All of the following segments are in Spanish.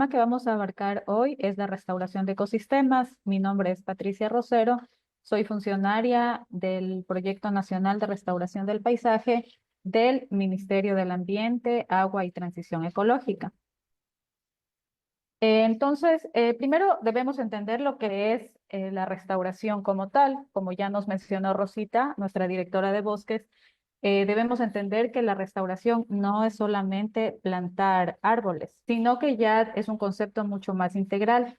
tema que vamos a abarcar hoy es la restauración de ecosistemas. Mi nombre es Patricia Rosero, soy funcionaria del Proyecto Nacional de Restauración del Paisaje del Ministerio del Ambiente, Agua y Transición Ecológica. Primero debemos entender lo que es la restauración como tal. Como ya nos mencionó Rosita, nuestra directora de bosques, debemos entender que la restauración no es solamente plantar árboles, sino que ya es un concepto mucho más integral.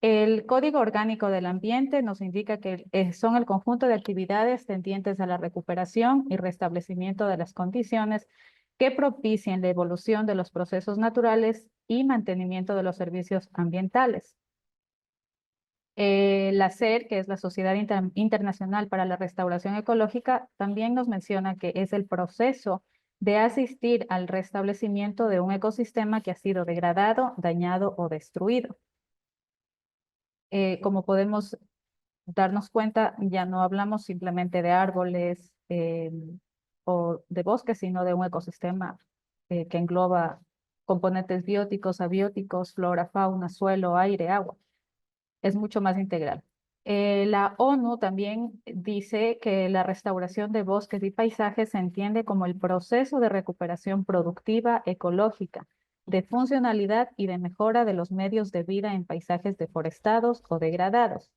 El Código Orgánico del Ambiente nos indica que son el conjunto de actividades tendientes a la recuperación y restablecimiento de las condiciones que propicien la evolución de los procesos naturales y mantenimiento de los servicios ambientales. La SER, que es la Sociedad Internacional para la Restauración Ecológica, también nos menciona que es el proceso de asistir al restablecimiento de un ecosistema que ha sido degradado, dañado o destruido. Como podemos darnos cuenta, ya no hablamos simplemente de árboles o de bosques, sino de un ecosistema que engloba componentes bióticos, abióticos, flora, fauna, suelo, aire, agua. Es mucho más integral. La ONU también dice que la restauración de bosques y paisajes se entiende como el proceso de recuperación productiva, ecológica, de funcionalidad y de mejora de los medios de vida en paisajes deforestados o degradados.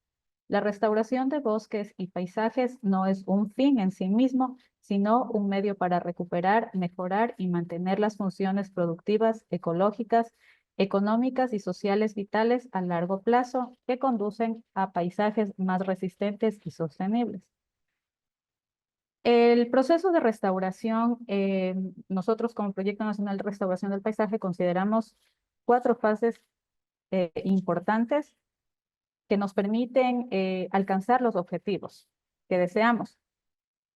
La restauración de bosques y paisajes no es un fin en sí mismo, sino un medio para recuperar, mejorar y mantener las funciones productivas, ecológicas, económicas y sociales vitales a largo plazo que conducen a paisajes más resistentes y sostenibles. El proceso de restauración, nosotros como Proyecto Nacional de Restauración del Paisaje consideramos 4 fases importantes que nos permiten alcanzar los objetivos que deseamos.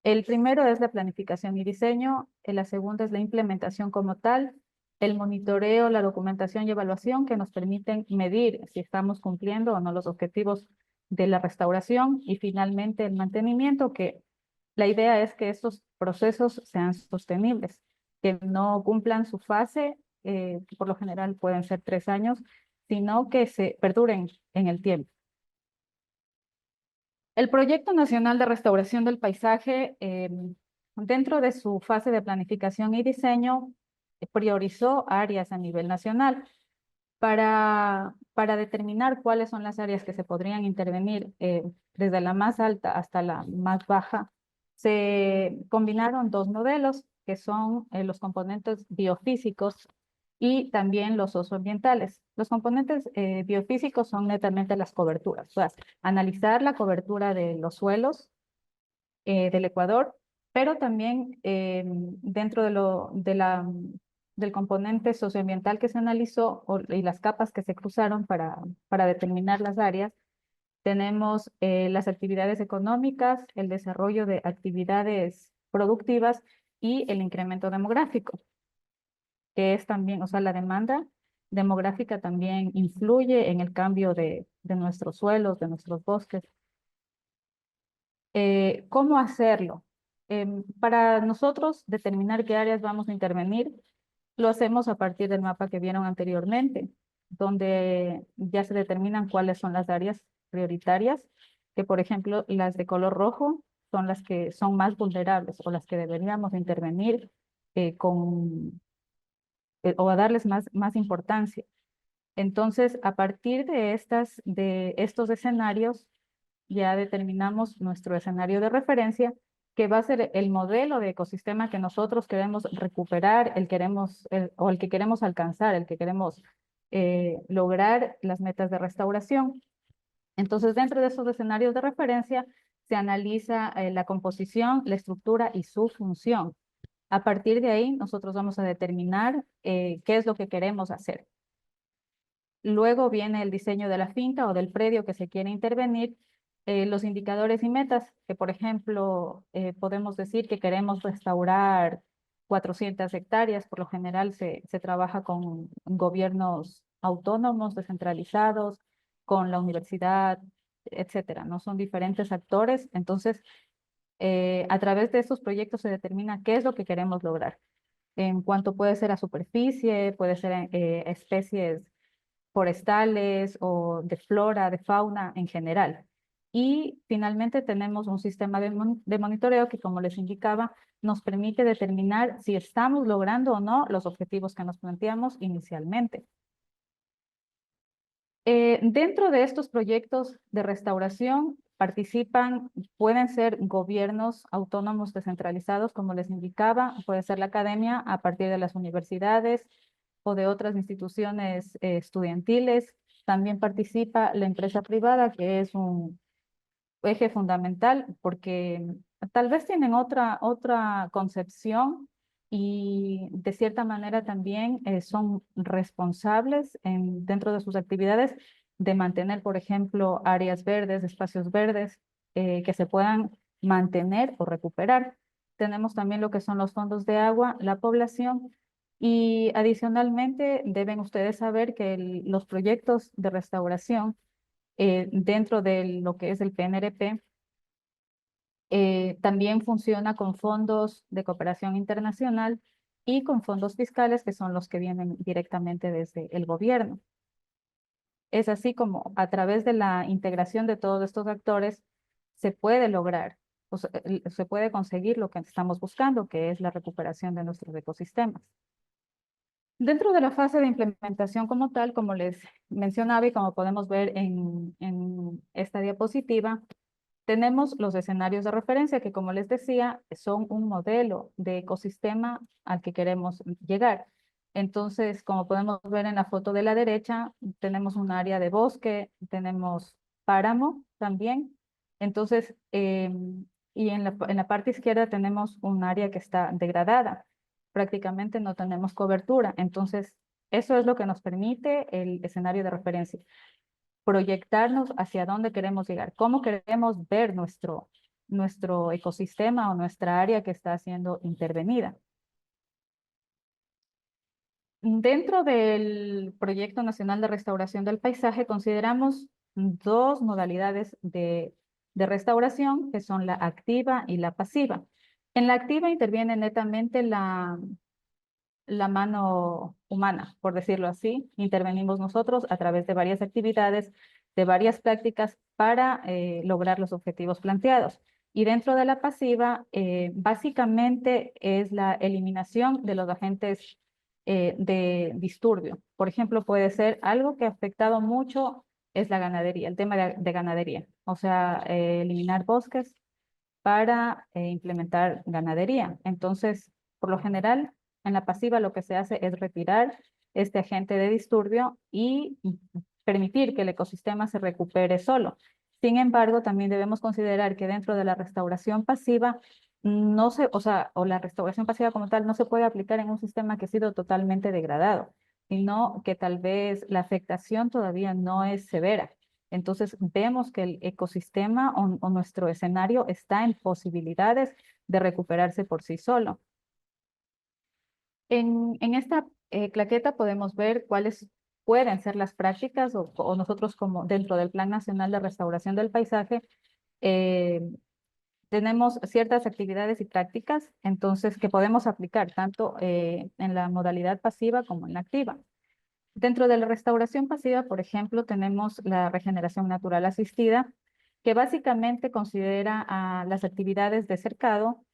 El primero es la planificación y diseño, la segunda es la implementación como tal, el monitoreo, la documentación y evaluación que nos permiten medir si estamos cumpliendo o no los objetivos de la restauración y finalmente el mantenimiento, que la idea es que estos procesos sean sostenibles, que no cumplan su fase, que por lo general pueden ser 3 años, sino que se perduren en el tiempo. El Proyecto Nacional de Restauración del Paisaje, dentro de su fase de planificación y diseño, priorizó áreas a nivel nacional para determinar cuáles son las áreas que se podrían intervenir desde la más alta hasta la más baja. Se combinaron 2 modelos, que son los componentes biofísicos y también los socioambientales. Los componentes biofísicos son netamente las coberturas, o sea, analizar la cobertura de los suelos del Ecuador, pero también dentro del componente socioambiental que se analizó y las capas que se cruzaron para determinar las áreas, tenemos las actividades económicas, el desarrollo de actividades productivas y el incremento demográfico, que es también, o sea, la demanda demográfica también influye en el cambio de nuestros suelos, de nuestros bosques. ¿Cómo hacerlo? Para nosotros determinar qué áreas vamos a intervenir, lo hacemos a partir del mapa que vieron anteriormente, donde ya se determinan cuáles son las áreas prioritarias, que por ejemplo las de color rojo son las que son más vulnerables o las que deberíamos intervenir o a darles más importancia. Entonces, a partir de estos escenarios, ya determinamos nuestro escenario de referencia, que va a ser el modelo de ecosistema que nosotros queremos recuperar, o el que queremos alcanzar, el que queremos lograr las metas de restauración. Entonces, dentro de esos escenarios de referencia, se analiza la composición, la estructura y su función. A partir de ahí, nosotros vamos a determinar qué es lo que queremos hacer. Luego viene el diseño de la finca o del predio que se quiere intervenir, los indicadores y metas, que por ejemplo podemos decir que queremos restaurar 400 hectáreas. Por lo general se trabaja con gobiernos autónomos, descentralizados, con la universidad, etcétera, ¿no? Son diferentes actores. Entonces, a través de estos proyectos se determina qué es lo que queremos lograr. En cuanto puede ser a superficie, puede ser especies forestales o de flora, de fauna en general. Y finalmente tenemos un sistema de monitoreo que, como les indicaba, nos permite determinar si estamos logrando o no los objetivos que nos planteamos inicialmente. Dentro de estos proyectos de restauración participan, pueden ser gobiernos autónomos descentralizados, como les indicaba, puede ser la academia a partir de las universidades o de otras instituciones estudiantiles. También participa la empresa privada, que es un eje fundamental, porque tal vez tienen otra concepción y de cierta manera también son responsables dentro de sus actividades de mantener, por ejemplo, áreas verdes, espacios verdes que se puedan mantener o recuperar. Tenemos también lo que son los fondos de agua, la población, y adicionalmente deben ustedes saber que los proyectos de restauración dentro de lo que es el PNRP, también funciona con fondos de cooperación internacional y con fondos fiscales, que son los que vienen directamente desde el gobierno. Es así como a través de la integración de todos estos actores se puede lograr, o se puede conseguir lo que estamos buscando, que es la recuperación de nuestros ecosistemas. Dentro de la fase de implementación como tal, como les mencionaba y como podemos ver en esta diapositiva, tenemos los escenarios de referencia que, como les decía, son un modelo de ecosistema al que queremos llegar. Entonces, como podemos ver en la foto de la derecha, tenemos un área de bosque, tenemos páramo también. Entonces, y en la parte izquierda tenemos un área que está degradada. Prácticamente no tenemos cobertura. Entonces, eso es lo que nos permite el escenario de referencia, proyectarnos hacia dónde queremos llegar, cómo queremos ver nuestro ecosistema o nuestra área que está siendo intervenida. Dentro del Proyecto Nacional de Restauración del Paisaje consideramos dos modalidades de restauración, que son la activa y la pasiva. En la activa interviene netamente la mano humana, por decirlo así. Intervenimos nosotros a través de varias actividades, de varias prácticas para lograr los objetivos planteados. Y dentro de la pasiva, básicamente es la eliminación de los agentes de disturbio. Por ejemplo, puede ser algo que ha afectado mucho es la ganadería, el tema de ganadería. O sea, eliminar bosques para implementar ganadería. Entonces, por lo general, en la pasiva lo que se hace es retirar este agente de disturbio y permitir que el ecosistema se recupere solo. Sin embargo, también debemos considerar que dentro de la restauración pasiva, no se, o la restauración pasiva como tal, no se puede aplicar en un sistema que ha sido totalmente degradado, sino que tal vez la afectación todavía no es severa. Entonces vemos que el ecosistema o nuestro escenario está en posibilidades de recuperarse por sí solo. En esta claqueta podemos ver cuáles pueden ser las prácticas o nosotros como dentro del Plan Nacional de Restauración del Paisaje eh, tenemos ciertas actividades y prácticas entonces que podemos aplicar tanto en la modalidad pasiva como en la activa. Dentro de la restauración pasiva, por ejemplo, tenemos la regeneración natural asistida, que básicamente considera a las actividades de cercado,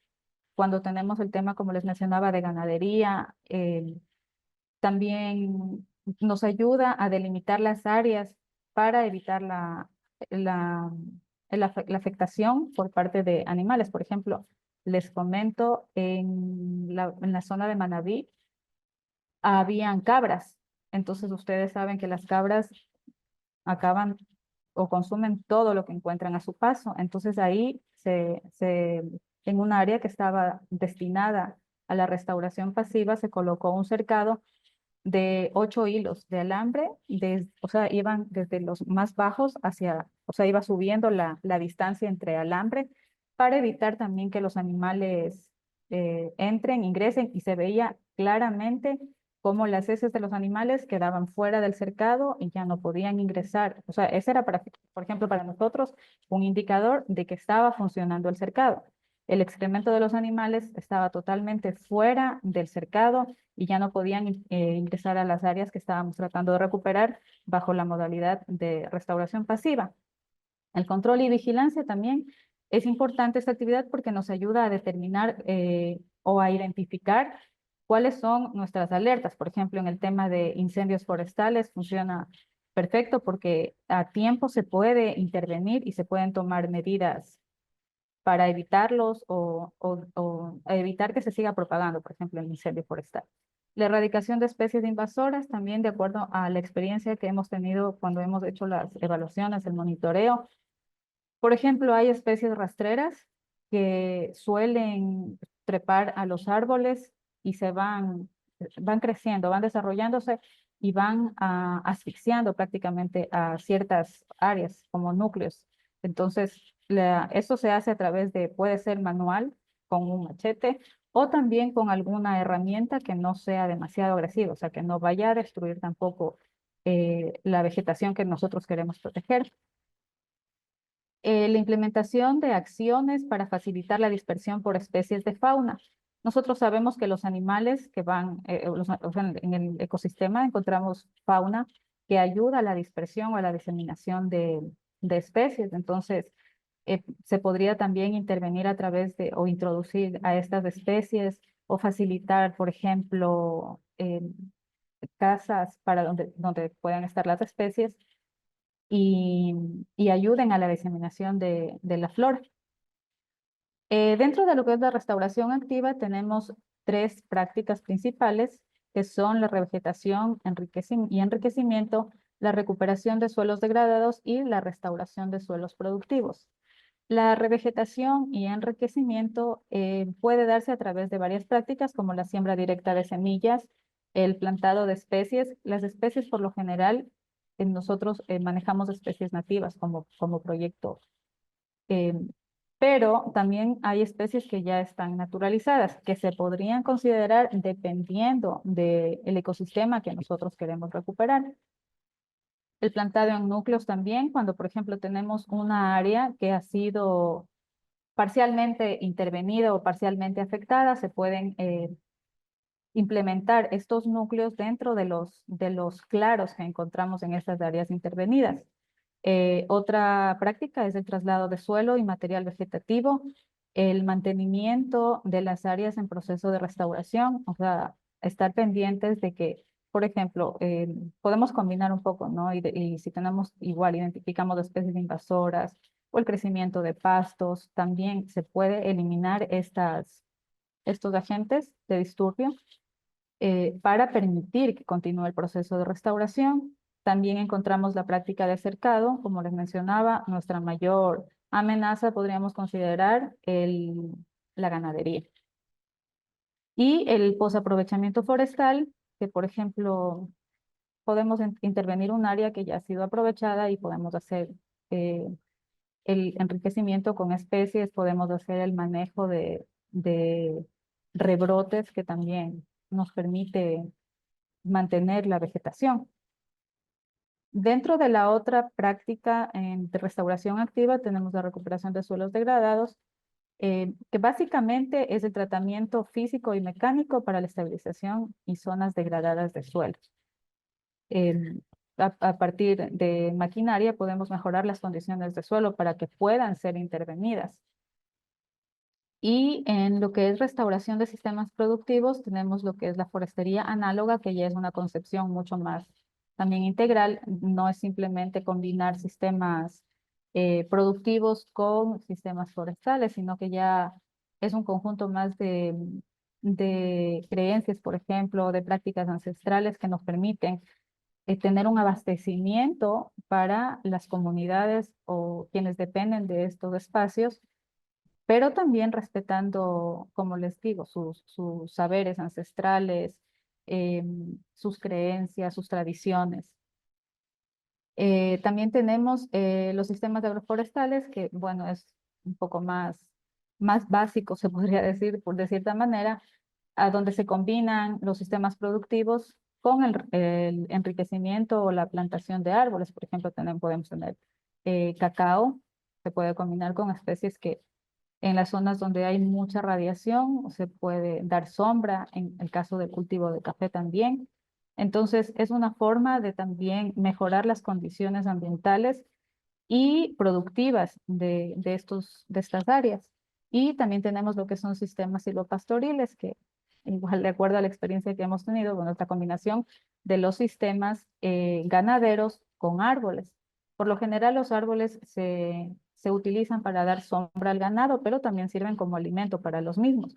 cuando tenemos el tema, como les mencionaba, de ganadería, también nos ayuda a delimitar las áreas para evitar la, la afectación por parte de animales. Por ejemplo, les comento, en la zona de Manabí habían cabras. Entonces ustedes saben que las cabras acaban o consumen todo lo que encuentran a su paso. Entonces ahí en un área que estaba destinada a la restauración pasiva se colocó un cercado de 8 hilos de alambre, o sea, iban desde los más bajos hacia, o sea, iba subiendo la distancia entre alambre para evitar también que los animales entren, ingresen y se veía claramente cómo las heces de los animales quedaban fuera del cercado y ya no podían ingresar. O sea, ese era, por ejemplo, para nosotros un indicador de que estaba funcionando el cercado. el excremento de los animales estaba totalmente fuera del cercado y ya no podían ingresar a las áreas que estábamos tratando de recuperar bajo la modalidad de restauración pasiva. El control y vigilancia también es importante esta actividad porque nos ayuda a determinar o a identificar cuáles son nuestras alertas. Por ejemplo, en el tema de incendios forestales funciona perfecto porque a tiempo se puede intervenir y se pueden tomar medidas para evitarlos o evitar que se siga propagando, por ejemplo, el incendio forestal. La erradicación de especies invasoras, también de acuerdo a la experiencia que hemos tenido cuando hemos hecho las evaluaciones, el monitoreo. Por ejemplo, hay especies rastreras que suelen trepar a los árboles y van creciendo, van desarrollándose y van asfixiando prácticamente a ciertas áreas como núcleos. Entonces, esto se hace a través de, puede ser manual, con un machete, o también con alguna herramienta que no sea demasiado agresiva, o sea, que no vaya a destruir tampoco la vegetación que nosotros queremos proteger. La implementación de acciones para facilitar la dispersión por especies de fauna. Nosotros sabemos que los animales que van, o sea, en el ecosistema encontramos fauna que ayuda a la dispersión o a la diseminación de especies. Entonces, se podría también intervenir a través de o introducir a estas especies o facilitar, por ejemplo, casas para donde puedan estar las especies y, y ayuden a la diseminación de la flora. Dentro de lo que es la restauración activa tenemos tres prácticas principales que son la revegetación y enriquecimiento, la recuperación de suelos degradados y la restauración de suelos productivos. La revegetación y enriquecimiento puede darse a través de varias prácticas como la siembra directa de semillas, el plantado de especies. Las especies por lo general nosotros manejamos especies nativas como proyecto, eh, pero también hay especies que ya están naturalizadas, que se podrían considerar dependiendo del ecosistema que nosotros queremos recuperar. El plantado en núcleos también, cuando por ejemplo tenemos una área que ha sido parcialmente intervenida o parcialmente afectada, se pueden implementar estos núcleos dentro de los claros que encontramos en estas áreas intervenidas. Otra práctica es el traslado de suelo y material vegetativo, el mantenimiento de las áreas en proceso de restauración, o sea, estar pendientes de que, por ejemplo, podemos combinar un poco, ¿no? Y si tenemos igual, identificamos especies invasoras o el crecimiento de pastos, también se puede eliminar estos agentes de disturbio para permitir que continúe el proceso de restauración. También encontramos la práctica de cercado, como les mencionaba, nuestra mayor amenaza podríamos considerar la ganadería. Y el posaprovechamiento forestal, que por ejemplo podemos intervenir un área que ya ha sido aprovechada y podemos hacer eh, el enriquecimiento con especies, podemos hacer el manejo de rebrotes que también nos permite mantener la vegetación. Dentro de la otra práctica de restauración activa tenemos la recuperación de suelos degradados, que básicamente es el tratamiento físico y mecánico para la estabilización y zonas degradadas de suelos. A partir de maquinaria podemos mejorar las condiciones de suelo para que puedan ser intervenidas. Y en lo que es restauración de sistemas productivos, tenemos lo que es la forestería análoga, que ya es una concepción mucho más también integral. No es simplemente combinar sistemas productivos con sistemas forestales, sino que ya es un conjunto más de creencias, por ejemplo, de prácticas ancestrales que nos permiten tener un abastecimiento para las comunidades o quienes dependen de estos espacios, pero también respetando, como les digo, sus saberes ancestrales, sus creencias, sus tradiciones. También tenemos los sistemas agroforestales, que bueno, es un poco más básico, se podría decir, por de cierta manera, a donde se combinan los sistemas productivos con el enriquecimiento o la plantación de árboles. Por ejemplo, podemos tener cacao, se puede combinar con especies que En las zonas donde hay mucha radiación se puede dar sombra, en el caso del cultivo de café también. Entonces, es una forma de también mejorar las condiciones ambientales y productivas de estas áreas. Y también tenemos lo que son sistemas silvopastoriles, que igual de acuerdo a la experiencia que hemos tenido, bueno, esta combinación de los sistemas ganaderos con árboles. Por lo general los árboles se utilizan para dar sombra al ganado, pero también sirven como alimento para los mismos.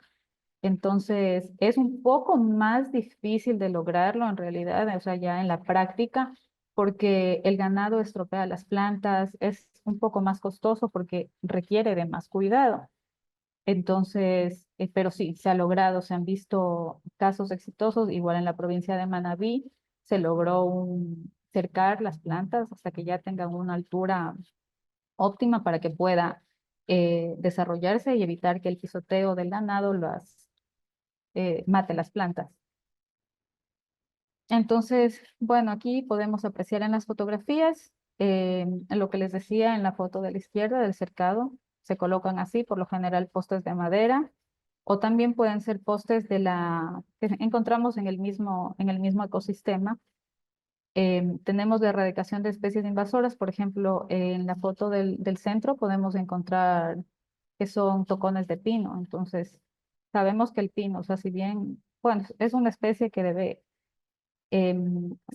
Entonces, es un poco más difícil de lograrlo en realidad, o sea, ya en la práctica, porque el ganado estropea las plantas, es un poco más costoso porque requiere de más cuidado. Entonces, pero sí, se ha logrado, se han visto casos exitosos, igual en la provincia de Manabí, se logró cercar las plantas hasta que ya tengan una altura óptima para que pueda desarrollarse y evitar que el pisoteo del ganado mate las plantas. Entonces, bueno, aquí podemos apreciar en las fotografías lo que les decía en la foto de la izquierda del cercado. Se colocan así, por lo general, postes de madera o también pueden ser postes que encontramos en el mismo ecosistema. Tenemos de erradicación de especies invasoras, por ejemplo, en la foto del centro podemos encontrar que son tocones de pino. Entonces, sabemos que el pino, o sea, si bien, bueno, es una especie que debe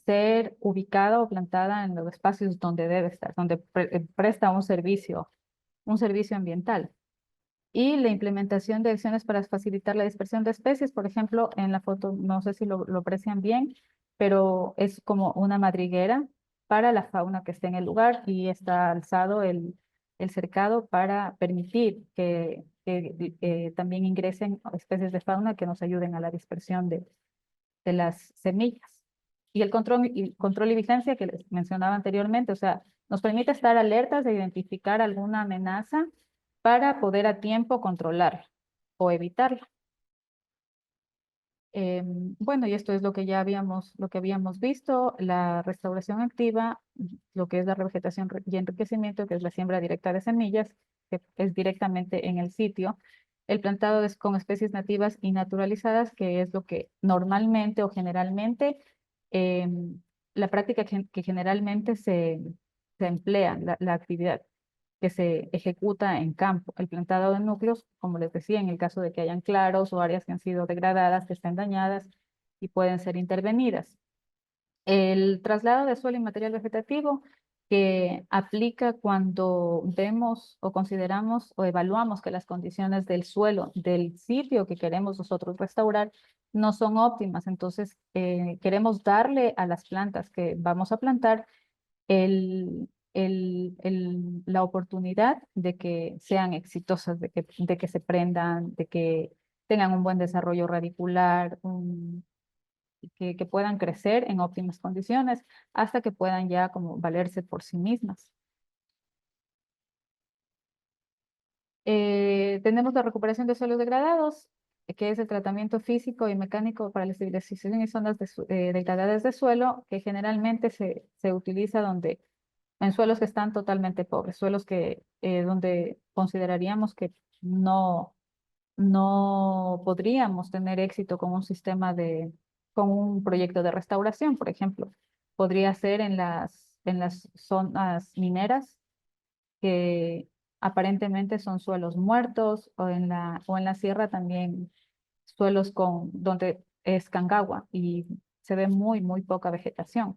ser ubicada o plantada en los espacios donde debe estar, donde presta un servicio ambiental. Y la implementación de acciones para facilitar la dispersión de especies, por ejemplo, en la foto, no sé si lo aprecian bien, pero es como una madriguera para la fauna que esté en el lugar y está alzado el cercado para permitir que también ingresen especies de fauna que nos ayuden a la dispersión de las semillas. Y control y vigilancia que les mencionaba anteriormente, o sea, nos permite estar alertas de identificar alguna amenaza para poder a tiempo controlarla o evitarla. Bueno, y esto es lo que habíamos visto, la restauración activa, lo que es la revegetación y enriquecimiento, que es la siembra directa de semillas, que es directamente en el sitio, el plantado con especies nativas y naturalizadas, que es lo que normalmente o generalmente, la práctica que generalmente se emplea, la actividad que se ejecuta en campo. El plantado de núcleos, como les decía, en el caso de que hayan claros o áreas que han sido degradadas, que estén dañadas y pueden ser intervenidas. El traslado de suelo y material vegetativo que aplica cuando vemos o consideramos o evaluamos que las condiciones del suelo del sitio que queremos nosotros restaurar no son óptimas. Entonces, queremos darle a las plantas que vamos a plantar la oportunidad de que sean exitosas, de que se prendan, de que tengan un buen desarrollo radicular, que puedan crecer en óptimas condiciones hasta que puedan ya como valerse por sí mismas. Tenemos la recuperación de suelos degradados, que es el tratamiento físico y mecánico para la estabilización y zonas degradadas de suelo, que generalmente se utiliza en suelos que están totalmente pobres, suelos donde consideraríamos que no, no podríamos tener éxito con con un proyecto de restauración, por ejemplo. Podría ser en las zonas mineras, que aparentemente son suelos muertos, o en la sierra también suelos donde es Cangagua y se ve muy poca vegetación.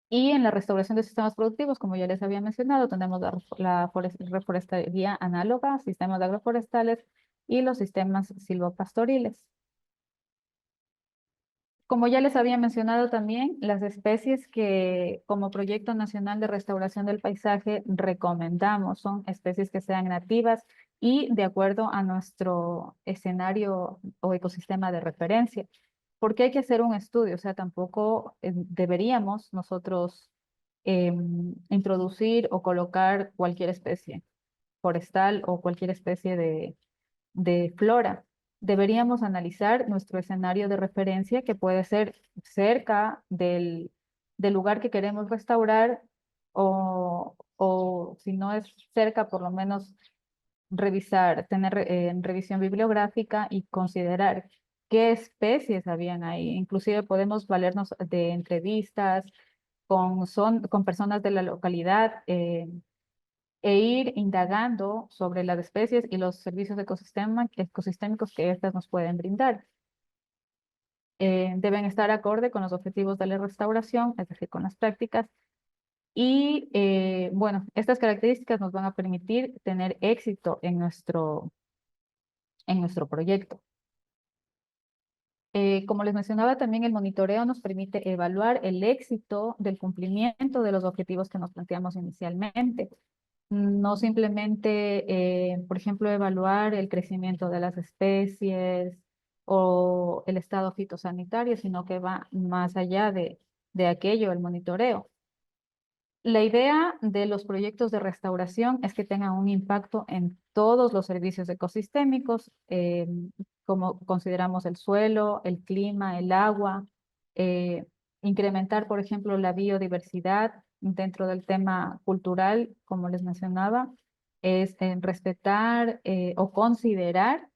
Y en la restauración de sistemas productivos, como ya les había mencionado, tenemos la reforestaría análoga, sistemas agroforestales y los sistemas silvopastoriles. Como ya les había mencionado también, las especies que como Proyecto Nacional de Restauración del Paisaje recomendamos son especies que sean nativas y de acuerdo a nuestro escenario o ecosistema de referencia. Porque hay que hacer un estudio, o sea, tampoco deberíamos nosotros introducir o colocar cualquier especie forestal o cualquier especie de flora. Deberíamos analizar nuestro escenario de referencia, que puede ser cerca del lugar que queremos restaurar, o si no es cerca, por lo menos revisar, tener revisión bibliográfica y considerar qué especies habían ahí. Inclusive podemos valernos de entrevistas con personas de la localidad, e ir indagando sobre las especies y los servicios ecosistémicos que éstas nos pueden brindar. Deben estar acorde con los objetivos de la restauración, es decir, con las prácticas. Y bueno, estas características nos van a permitir tener éxito en nuestro proyecto. Como les mencionaba, también el monitoreo nos permite evaluar el éxito del cumplimiento de los objetivos que nos planteamos inicialmente. No simplemente, por ejemplo, evaluar el crecimiento de las especies o el estado fitosanitario, sino que va más allá de aquello, el monitoreo. La idea de los proyectos de restauración es que tengan un impacto en todos los servicios ecosistémicos, como consideramos el suelo, el clima, el agua, eh, incrementar, por ejemplo, la biodiversidad dentro del tema cultural, como les mencionaba, es respetar o considerar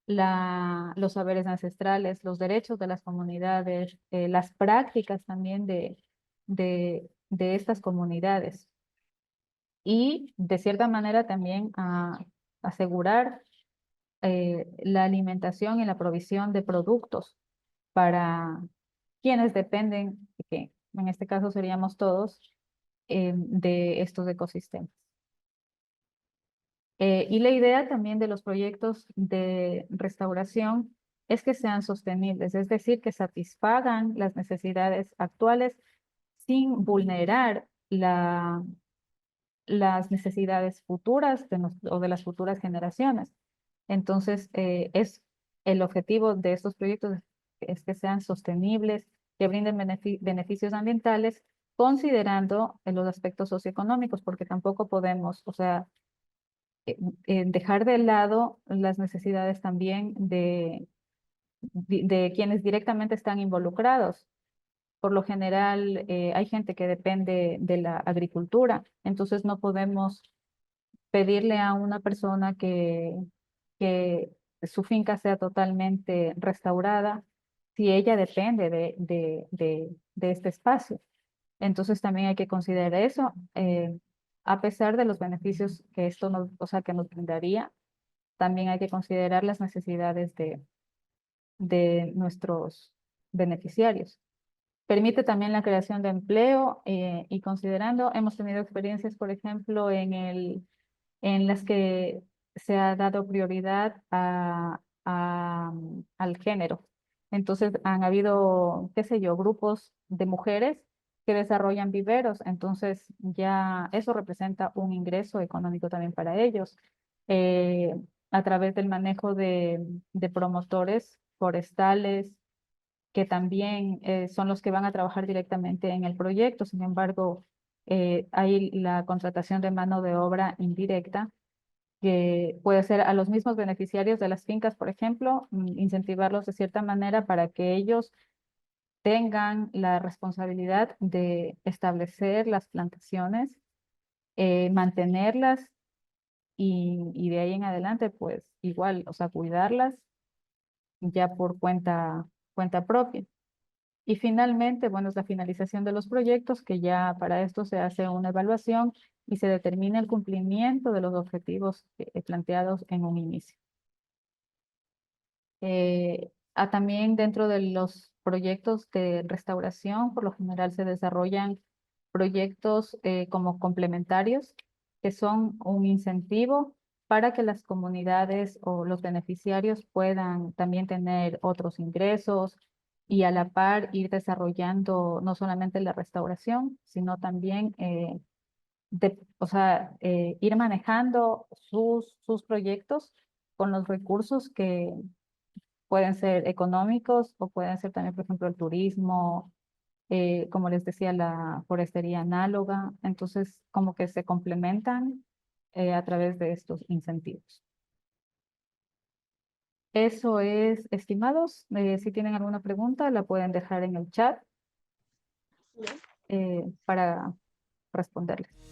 los saberes ancestrales, los derechos de las comunidades, las prácticas también de estas comunidades y de cierta manera también a asegurar la alimentación y la provisión de productos para quienes dependen, que en este caso seríamos todos, de estos ecosistemas. Y la idea también de los proyectos de restauración es que sean sostenibles, es decir, que satisfagan las necesidades actuales sin vulnerar las necesidades futuras o de las futuras generaciones. Entonces, es el objetivo de estos proyectos es que sean sostenibles, que brinden beneficios ambientales, considerando los aspectos socioeconómicos, porque tampoco podemos, o sea, dejar de lado las necesidades también de quienes directamente están involucrados. Por lo general, hay gente que depende de la agricultura, entonces no podemos pedirle a una persona que su finca sea totalmente restaurada si ella depende de este espacio. Entonces también hay que considerar eso, a pesar de los beneficios que esto nos, o sea, que nos brindaría, también hay que considerar las necesidades de nuestros beneficiarios. Permite también la creación de empleo y considerando, hemos tenido experiencias, por ejemplo, en las que se ha dado prioridad al género. Entonces han habido, qué sé yo, grupos de mujeres que desarrollan viveros, entonces ya eso representa un ingreso económico también para ellos. Eh, a través del manejo de promotores forestales, que también son los que van a trabajar directamente en el proyecto. Sin embargo, hay la contratación de mano de obra indirecta, que puede ser a los mismos beneficiarios de las fincas, por ejemplo, incentivarlos de cierta manera para que ellos tengan la responsabilidad de establecer las plantaciones, mantenerlas y de ahí en adelante, pues igual, o sea, cuidarlas ya por cuenta propia. Y finalmente, bueno, es la finalización de los proyectos, que ya para esto se hace una evaluación y se determina el cumplimiento de los objetivos planteados en un inicio. También dentro de los proyectos de restauración, por lo general se desarrollan proyectos como complementarios, que son un incentivo para que las comunidades o los beneficiarios puedan también tener otros ingresos y a la par ir desarrollando no solamente la restauración, sino también o sea, ir manejando sus proyectos con los recursos que pueden ser económicos o pueden ser también, por ejemplo, el turismo, como les decía, la forestería análoga. Entonces, como que se complementan a través de estos incentivos. Eso es, estimados. Si tienen alguna pregunta, la pueden dejar en el chat para responderles.